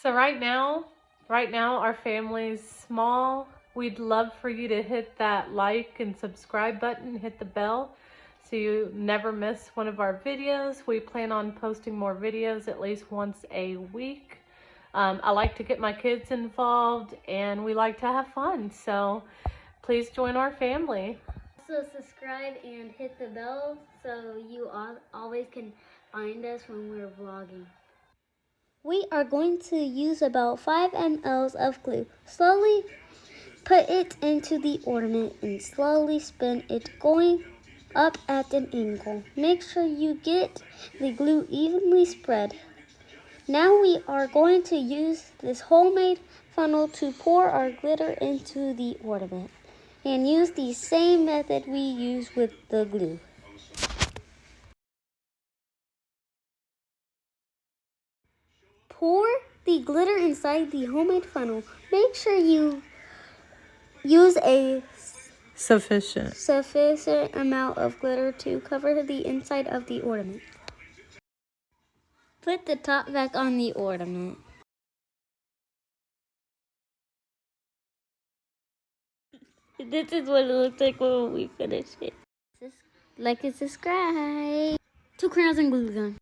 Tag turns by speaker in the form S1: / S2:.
S1: So right now our family's small. We'd love for you to hit that like and subscribe button, hit the bell so you never miss one of our videos. We plan on posting more videos at least once a week. I like to get my kids involved and we like to have fun. So please join our family.
S2: Also subscribe and hit the bell so you always can find us when we're vlogging. We are going to use about 5 ml of glue. Slowly put it into the ornament and slowly spin it going up at an angle. Make sure you get the glue evenly spread. Now we are going to use this homemade funnel to pour our glitter into the ornament and use the same method we use with the glue. Pour the glitter inside the homemade funnel. Make sure you use a
S1: Sufficient
S2: amount of glitter to cover the inside of the ornament. Put the top back on the ornament. This is what it looks like when we finish it. Like and subscribe. 2 crayons and glue gun.